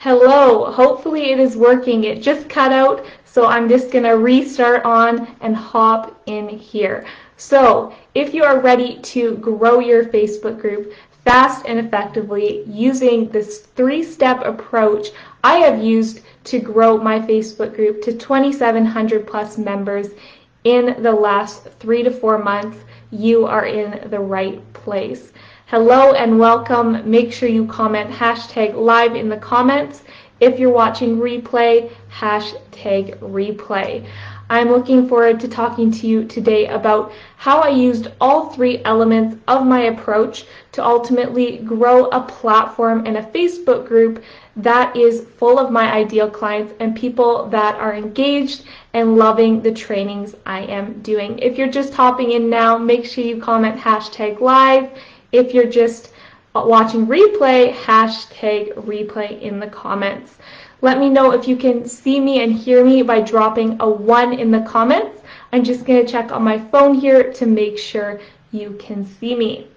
Hello, hopefully it is working. It just cut out, so I'm just going to restart on and hop in here. So if you are ready to grow your Facebook group fast and effectively using this three-step approach I have used to grow my Facebook group to 2,700 plus members in the last 3 to 4 months, you are in the right place. Hello and welcome. Make sure you comment hashtag live in the comments. If you're watching replay, hashtag replay. I'm looking forward to talking to you today about how I used all three elements of my approach to ultimately grow a platform and a Facebook group that is full of my ideal clients and people that are engaged and loving the trainings I am doing. If you're just hopping in now, make sure you comment hashtag live. If you're just watching replay, hashtag replay in the comments. Let me know if you can see me and hear me by dropping a 1 in the comments. I'm just going to check on my phone here to make sure you can see me.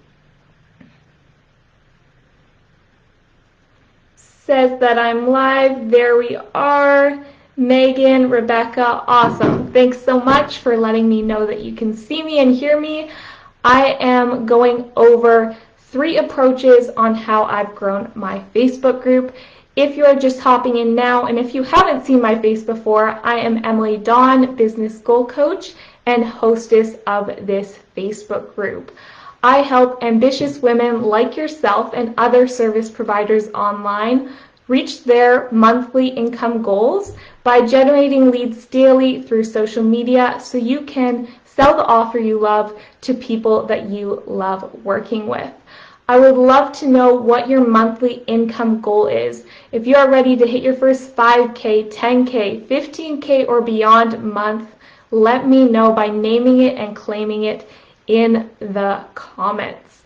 Says that I'm live. There we are. Megan, Rebecca, awesome. Thanks so much for letting me know that you can see me and hear me. I am going over 3 approaches on how I've grown my Facebook group. If you're just hopping in now, and if you haven't seen my face before, I am Emily Dawn, business goal coach and hostess of this Facebook group. I help ambitious women like yourself and other service providers online reach their monthly income goals by generating leads daily through social media so you can sell the offer you love to people that you love working with. I would love to know what your monthly income goal is. If you are ready to hit your first 5K, 10K, 15K or beyond month, let me know by naming it and claiming it in the comments.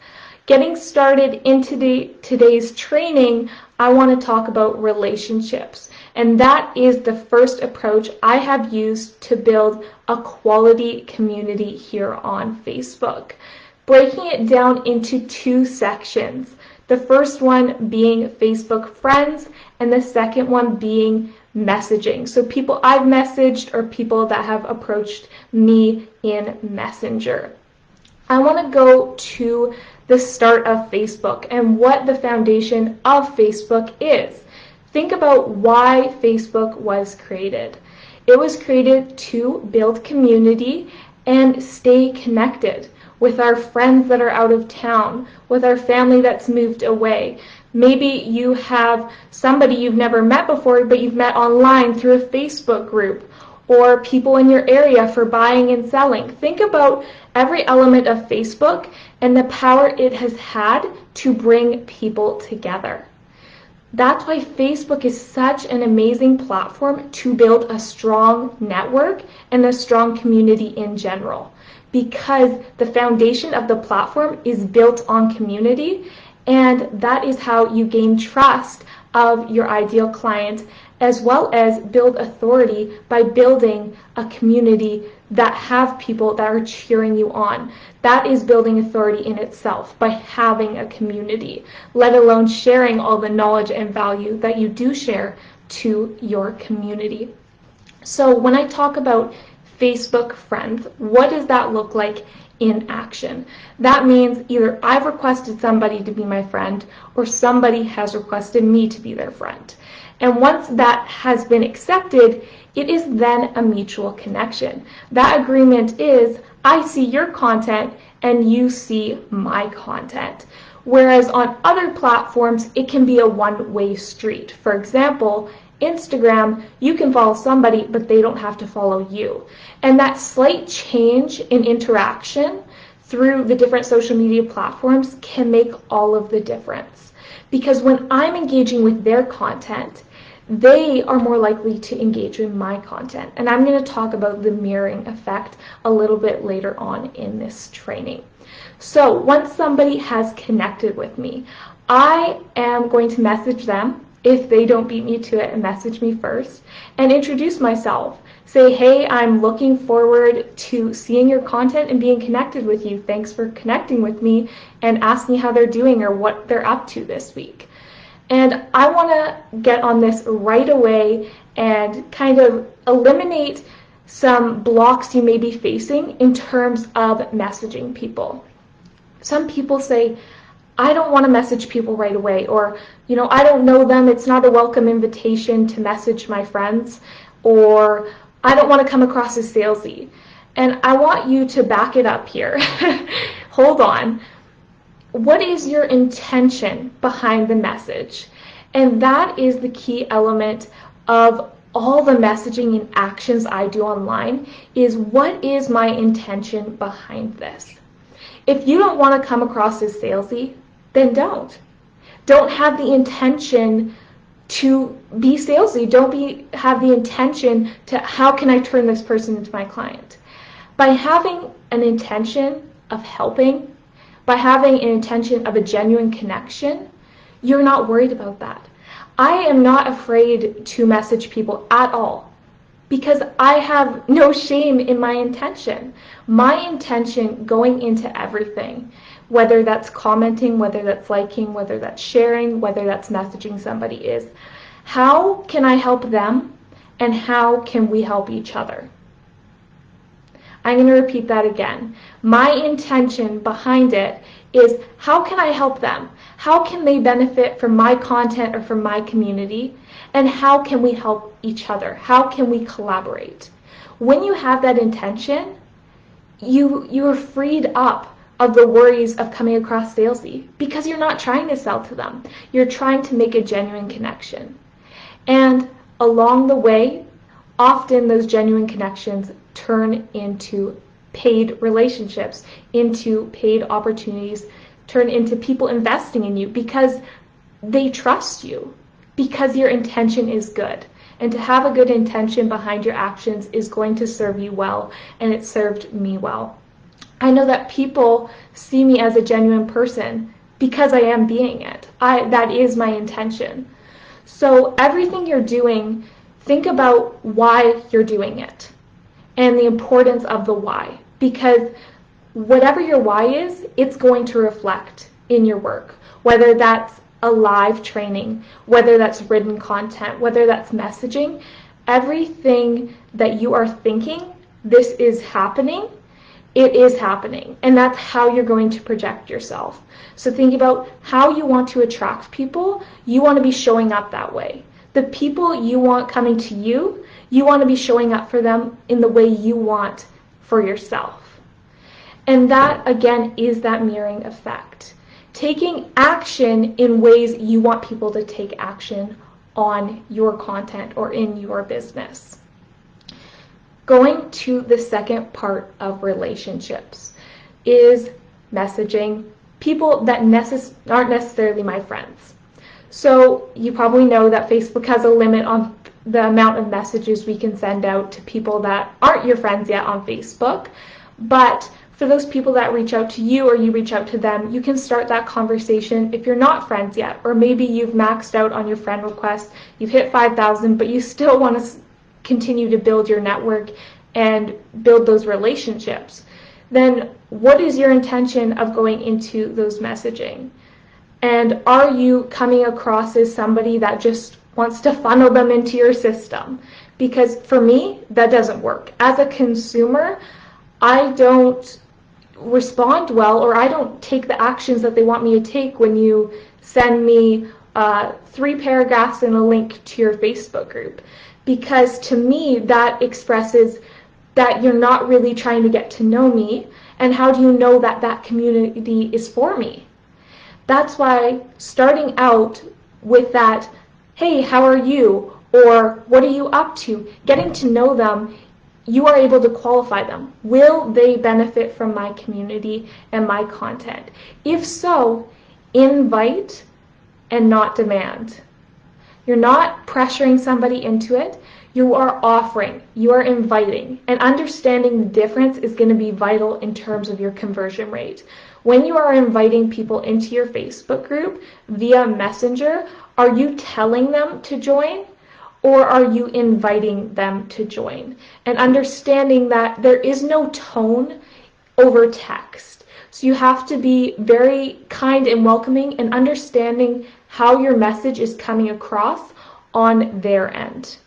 Getting started in today's training, I want to talk about relationships. And that is the first approach I have used to build a quality community here on Facebook. Breaking it down into 2 sections. The first one being Facebook friends and the second one being messaging. So people I've messaged or people that have approached me in Messenger. I want to go to the start of Facebook and what the foundation of Facebook is. Think about why Facebook was created. It was created to build community and stay connected with our friends that are out of town, with our family that's moved away. Maybe you have somebody you've never met before, but you've met online through a Facebook group, or people in your area for buying and selling. Think about every element of Facebook and the power it has had to bring people together. That's why Facebook is such an amazing platform to build a strong network and a strong community in general, because the foundation of the platform is built on community, and that is how you gain trust of your ideal client, as well as build authority by building a community that have people that are cheering you on. That is building authority in itself by having a community, let alone sharing all the knowledge and value that you do share to your community. So when I talk about Facebook friends, what does that look like in action? That means either I've requested somebody to be my friend or somebody has requested me to be their friend. And once that has been accepted, it is then a mutual connection. That agreement is, I see your content and you see my content. Whereas on other platforms, it can be a one-way street. For example, Instagram, you can follow somebody, but they don't have to follow you. And that slight change in interaction through the different social media platforms can make all of the difference. Because when I'm engaging with their content, they are more likely to engage in my content. And I'm going to talk about the mirroring effect a little bit later on in this training. So once somebody has connected with me, I am going to message them if they don't beat me to it and message me first, and introduce myself. Say, hey, I'm looking forward to seeing your content and being connected with you. Thanks for connecting with me, and ask me how they're doing or what they're up to this week. And I want to get on this right away and kind of eliminate some blocks you may be facing in terms of messaging people. Some people say, I don't want to message people right away, or, I don't know them, it's not a welcome invitation to message my friends, or I don't want to come across as salesy. And I want you to back it up here. Hold on. What is your intention behind the message? And that is the key element of all the messaging and actions I do online, is what is my intention behind this? If you don't want to come across as salesy, then don't. Don't have the intention to be salesy. Don't have the intention to, how can I turn this person into my client? By having an intention of helping, by having an intention of a genuine connection, you're not worried about that. I am not afraid to message people at all because I have no shame in my intention. My intention going into everything, whether that's commenting, whether that's liking, whether that's sharing, whether that's messaging somebody, is how can I help them and how can we help each other? I'm going to repeat that again. My intention behind it is how can I help them? How can they benefit from my content or from my community? And how can we help each other? How can we collaborate? When you have that intention, you are freed up of the worries of coming across salesy because you're not trying to sell to them. You're trying to make a genuine connection. And along the way, often those genuine connections turn into paid relationships, into paid opportunities, turn into people investing in you because they trust you, because your intention is good. And to have a good intention behind your actions is going to serve you well, and it served me well. I know that people see me as a genuine person because I am being it. That is my intention. So everything you're doing, think about why you're doing it and the importance of the why, because whatever your why is, it's going to reflect in your work, whether that's a live training, whether that's written content, whether that's messaging. Everything that you are thinking, this is happening, it is happening, and that's how you're going to project yourself. So think about how you want to attract people. You want to be showing up that way. The people you want coming to you, you want to be showing up for them in the way you want for yourself. And that, again, is that mirroring effect. Taking action in ways you want people to take action on your content or in your business. Going to the second part of relationships is messaging people that aren't necessarily my friends. So you probably know that Facebook has a limit on the amount of messages we can send out to people that aren't your friends yet on Facebook. But for those people that reach out to you or you reach out to them, you can start that conversation if you're not friends yet, or maybe you've maxed out on your friend request, you've hit 5,000, but you still want to continue to build your network and build those relationships. Then what is your intention of going into those messaging? And are you coming across as somebody that just wants to funnel them into your system? Because for me, that doesn't work. As a consumer, I don't respond well, or I don't take the actions that they want me to take when you send me 3 paragraphs and a link to your Facebook group. Because to me, that expresses that you're not really trying to get to know me, and how do you know that that community is for me? That's why starting out with that, hey, how are you? Or what are you up to? Getting to know them, you are able to qualify them. Will they benefit from my community and my content? If so, invite and not demand. You're not pressuring somebody into it. You are offering, you are inviting, and understanding the difference is going to be vital in terms of your conversion rate. When you are inviting people into your Facebook group via Messenger, are you telling them to join, or are you inviting them to join? And understanding that there is no tone over text. So you have to be very kind and welcoming and understanding how your message is coming across on their end.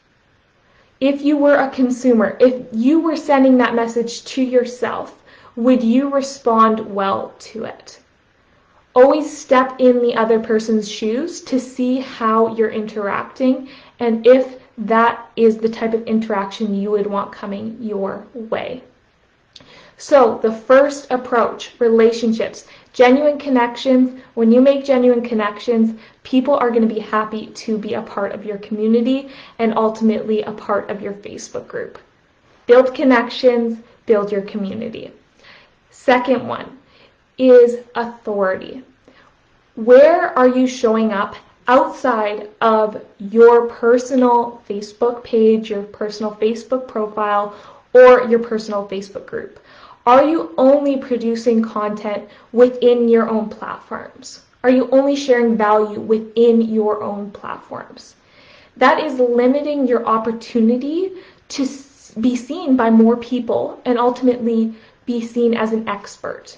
If you were a consumer, if you were sending that message to yourself, would you respond well to it? Always step in the other person's shoes to see how you're interacting and if that is the type of interaction you would want coming your way. So the first approach, relationships, genuine connections. When you make genuine connections, people are going to be happy to be a part of your community and ultimately a part of your Facebook group. Build connections, build your community. Second one is authority. Where are you showing up outside of your personal Facebook page, your personal Facebook profile, or your personal Facebook group? Are you only producing content within your own platforms? Are you only sharing value within your own platforms? That is limiting your opportunity to be seen by more people and ultimately be seen as an expert.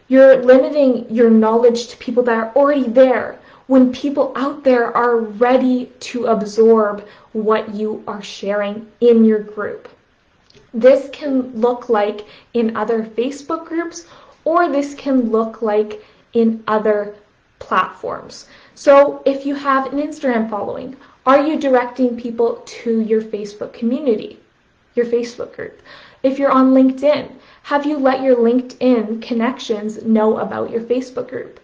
You're limiting your knowledge to people that are already there when people out there are ready to absorb what you are sharing in your group. This can look like in other Facebook groups, or this can look like in other platforms. So if you have an Instagram following, are you directing people to your Facebook community, your Facebook group? If you're on LinkedIn, have you let your LinkedIn connections know about your Facebook group?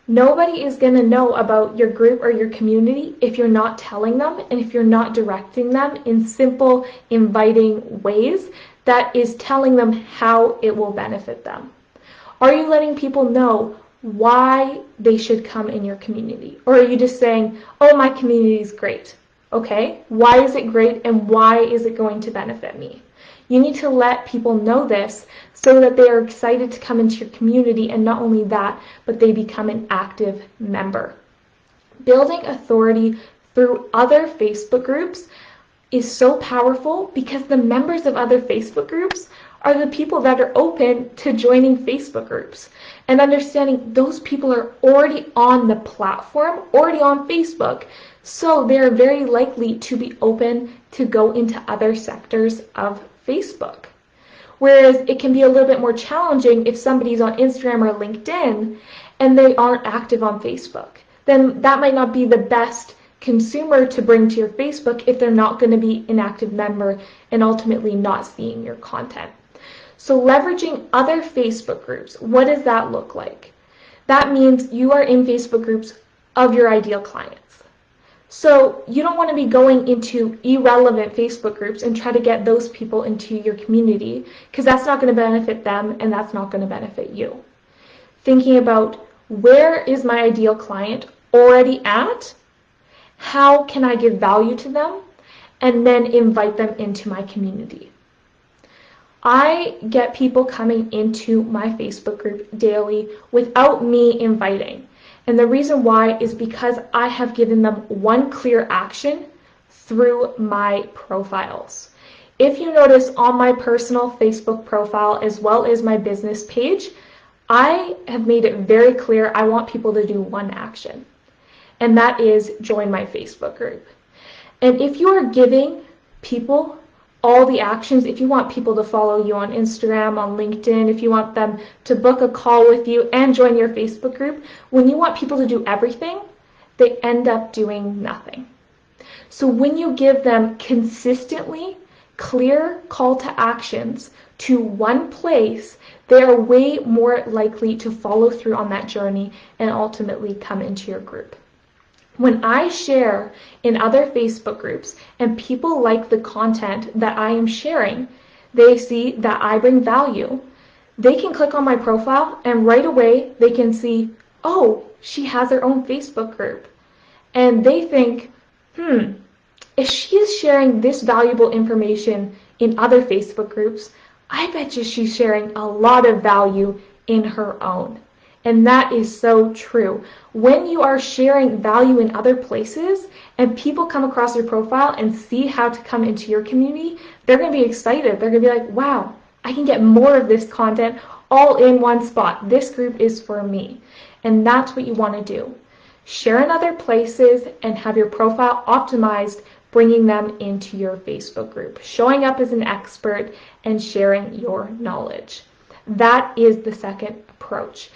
Nobody is going to know about your group or your community if you're not telling them and if you're not directing them in simple, inviting ways that is telling them how it will benefit them. Are you letting people know why they should come in your community? Or are you just saying, oh, my community is great. Okay, why is it great and why is it going to benefit me? You need to let people know this so that they are excited to come into your community, and not only that, but they become an active member. Building authority through other Facebook groups is so powerful because the members of other Facebook groups are the people that are open to joining Facebook groups, and understanding those people are already on the platform, already on Facebook, so they're very likely to be open to go into other sectors of Facebook. Whereas it can be a little bit more challenging if somebody's on Instagram or LinkedIn and they aren't active on Facebook. Then that might not be the best consumer to bring to your Facebook if they're not going to be an active member and ultimately not seeing your content. So leveraging other Facebook groups, what does that look like? That means you are in Facebook groups of your ideal clients. So you don't want to be going into irrelevant Facebook groups and try to get those people into your community, because that's not going to benefit them and that's not going to benefit you. Thinking about, where is my ideal client already at? How can I give value to them? And then invite them into my community. I get people coming into my Facebook group daily without me inviting. And the reason why is because I have given them one clear action through my profiles. If you notice on my personal Facebook profile as well as my business page, I have made it very clear I want people to do one action, and that is join my Facebook group. And if you are giving people all the actions, if you want people to follow you on Instagram, on LinkedIn, if you want them to book a call with you and join your Facebook group, when you want people to do everything, they end up doing nothing. So when you give them consistently clear call to actions to one place, they are way more likely to follow through on that journey and ultimately come into your group. When I share in other Facebook groups and people like the content that I am sharing, they see that I bring value, they can click on my profile and right away they can see, oh, she has her own Facebook group. And they think, if she is sharing this valuable information in other Facebook groups, I bet you she's sharing a lot of value in her own. And that is so true. When you are sharing value in other places and people come across your profile and see how to come into your community, they're going to be excited. They're going to be like, wow, I can get more of this content all in one spot. This group is for me. And that's what you want to do. share in other places, and have your profile optimized, bringing them into your Facebook group, showing up as an expert and sharing your knowledge. That is the second approach.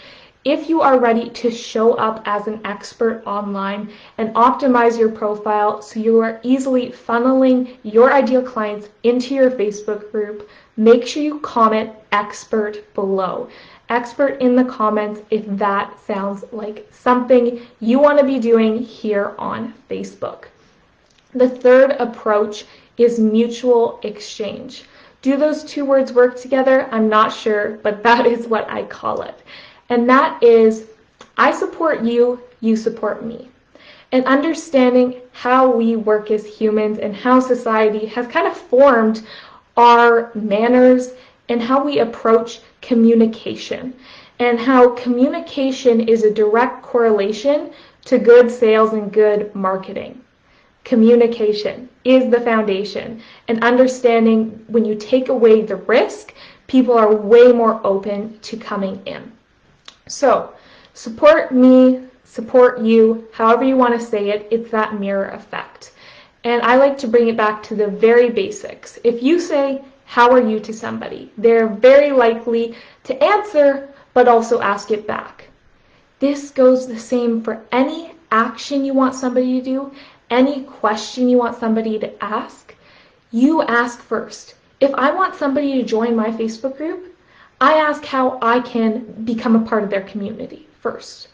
If you are ready to show up as an expert online and optimize your profile so you are easily funneling your ideal clients into your Facebook group, make sure you comment expert below. Expert in the comments if that sounds like something you want to be doing here on Facebook. The third approach is mutual exchange. Do those two words work together? I'm not sure, but that is what I call it. And that is, I support you, you support me. And understanding how we work as humans and how society has kind of formed our manners and how we approach communication, and how communication is a direct correlation to good sales and good marketing. Communication is the foundation, and understanding when you take away the risk, people are way more open to coming in. So, support me, support you, however you want to say it, it's that mirror effect. And I like to bring it back to the very basics. If you say, "How are you?" to somebody, they're very likely to answer, but also ask it back. This goes the same for any action you want somebody to do, any question you want somebody to ask. You ask first. If I want somebody to join my Facebook group, I ask how I can become a part of their community first.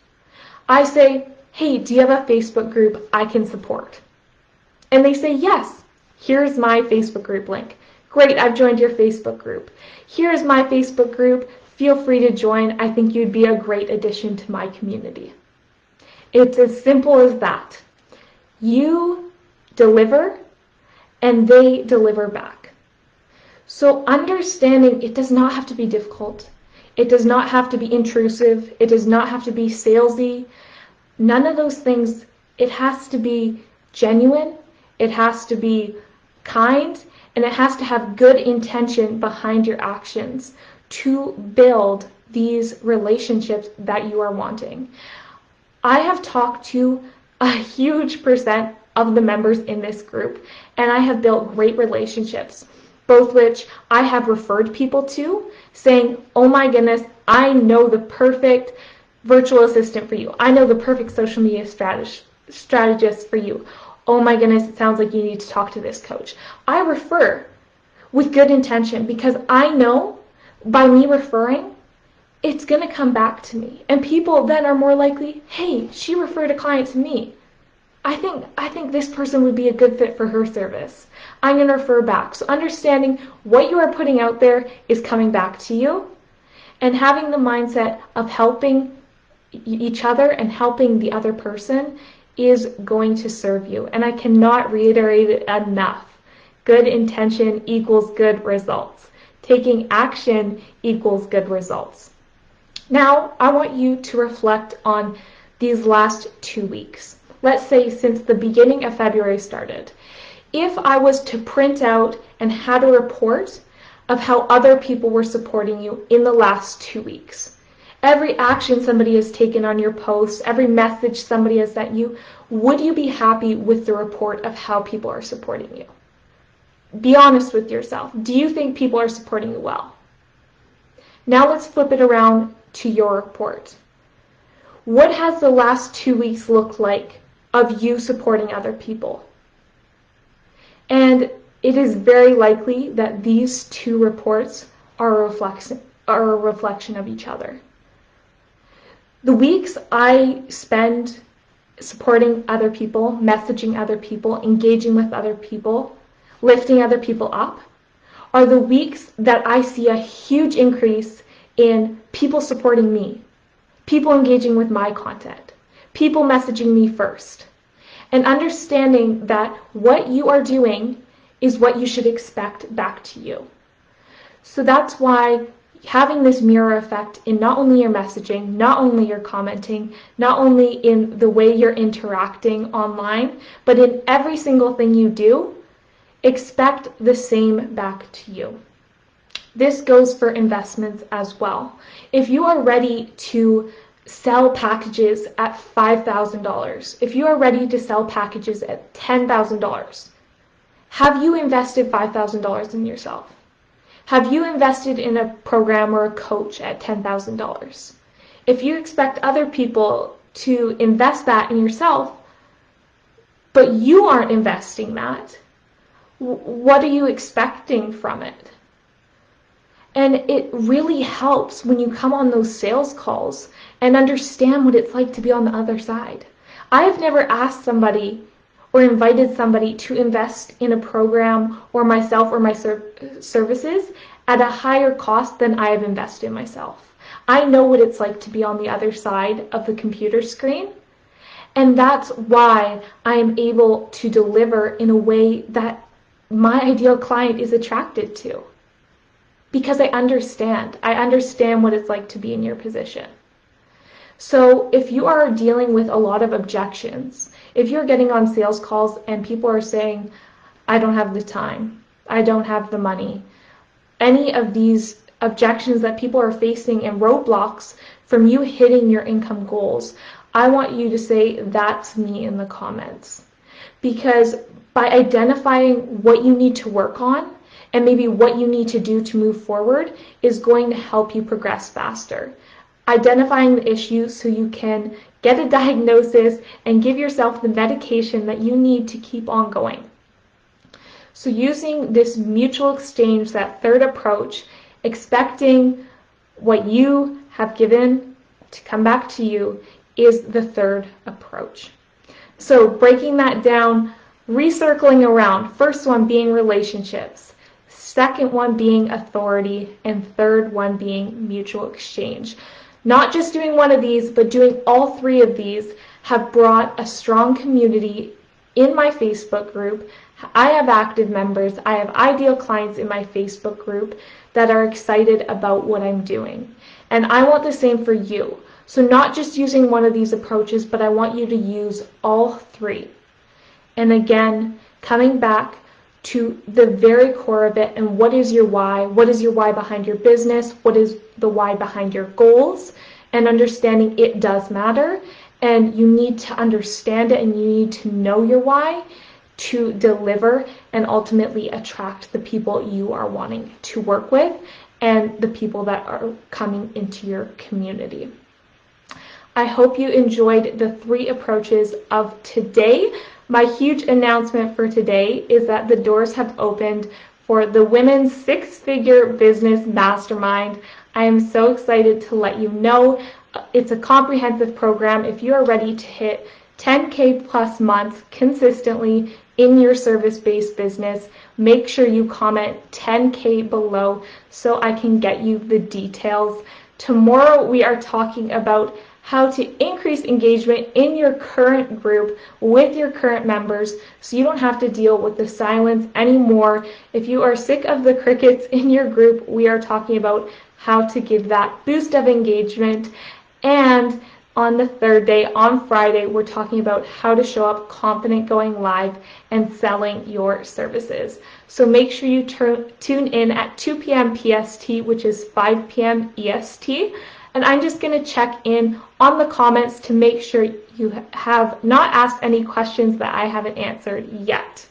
I say, "Hey, do you have a Facebook group I can support?" And they say, "Yes, here's my Facebook group link." "Great, I've joined your Facebook group. Here's my Facebook group. Feel free to join. I think you'd be a great addition to my community." It's as simple as that. You deliver, and they deliver back. So understanding it does not have to be difficult. It does not have to be intrusive. It does not have to be salesy. None of those things. It has to be genuine. It has to be kind. And it has to have good intention behind your actions to build these relationships that you are wanting. I have talked to a huge percent of the members in this group, and I have built great relationships, both which I have referred people to, saying, "Oh my goodness, I know the perfect virtual assistant for you. I know the perfect social media strategist for you. Oh my goodness, it sounds like you need to talk to this coach." I refer with good intention because I know by me referring, it's going to come back to me. And people then are more likely, "Hey, she referred a client to me. I think this person would be a good fit for her service. I'm going to refer back." So understanding what you are putting out there is coming back to you, and having the mindset of helping each other and helping the other person is going to serve you. And I cannot reiterate it enough. Good intention equals good results. Taking action equals good results. Now, I want you to reflect on these last 2 weeks. Let's say since the beginning of February started. If I was to print out and had a report of how other people were supporting you in the last 2 weeks, every action somebody has taken on your posts, every message somebody has sent you, would you be happy with the report of how people are supporting you? Be honest with yourself. Do you think people are supporting you well? Now let's flip it around to your report. What has the last 2 weeks looked like of you supporting other people? And it is very likely that these two reports are a reflection of each other. The weeks I spend supporting other people, messaging other people, engaging with other people, lifting other people up, are the weeks that I see a huge increase in people supporting me, people engaging with my content, people messaging me first, and understanding that what you are doing is what you should expect back to you. So that's why having this mirror effect in not only your messaging, not only your commenting, not only in the way you're interacting online, but in every single thing you do, expect the same back to you. This goes for investments as well. If you are ready to sell packages at $5,000, if you are ready to sell packages at $10,000, have you invested $5,000 in yourself? Have you invested in a program or a coach at $10,000? If you expect other people to invest that in yourself, but you aren't investing that, what are you expecting from it? And it really helps when you come on those sales calls and understand what it's like to be on the other side. I've never asked somebody or invited somebody to invest in a program or myself or my services at a higher cost than I have invested in myself. I know what it's like to be on the other side of the computer screen, and that's why I am able to deliver in a way that my ideal client is attracted to. Because I understand what it's like to be in your position. So if you are dealing with a lot of objections, if you're getting on sales calls and people are saying, I don't have the time, I don't have the money, any of these objections that people are facing and roadblocks from you hitting your income goals, I want you to say, that's me in the comments. Because by identifying what you need to work on, and maybe what you need to do to move forward is going to help you progress faster. Identifying the issues so you can get a diagnosis and give yourself the medication that you need to keep on going. So using this mutual exchange, that third approach, expecting what you have given to come back to you, is the third approach. So breaking that down, recircling around, first one being relationships, second one being authority, and third one being mutual exchange. Not just doing one of these, but doing all three of these have brought a strong community in my Facebook group. I have active members. I have ideal clients in my Facebook group that are excited about what I'm doing. And I want the same for you. So not just using one of these approaches, but I want you to use all three. And again, coming back to the very core of it, and what is your why? What is your why behind your business? What is the why behind your goals? And understanding it does matter, and you need to understand it, and you need to know your why to deliver and ultimately attract the people you are wanting to work with and the people that are coming into your community. I hope you enjoyed the three approaches of today. My huge announcement for today is that the doors have opened for the Women's Six-Figure Business Mastermind. I am so excited to let you know. It's a comprehensive program. If you are ready to hit 10K plus months consistently in your service-based business, make sure you comment 10K below so I can get you the details. Tomorrow we are talking about how to increase engagement in your current group with your current members so you don't have to deal with the silence anymore. If you are sick of the crickets in your group, we are talking about how to give that boost of engagement. And on the third day, on Friday, we're talking about how to show up confident going live and selling your services. So make sure you tune in at 2 p.m. PST, which is 5 p.m. EST. And I'm just going to check in on the comments to make sure you have not asked any questions that I haven't answered yet.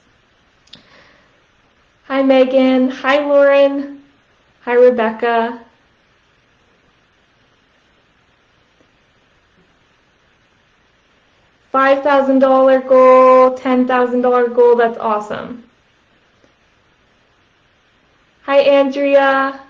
Hi, Megan. Hi, Lauren. Hi, Rebecca. $5,000 goal, $10,000 goal, that's awesome. Hi, Andrea.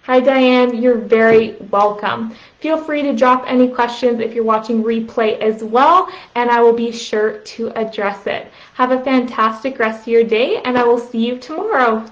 Hi, Diane. You're very welcome. Feel free to drop any questions if you're watching replay as well, and I will be sure to address it. Have a fantastic rest of your day, and I will see you tomorrow.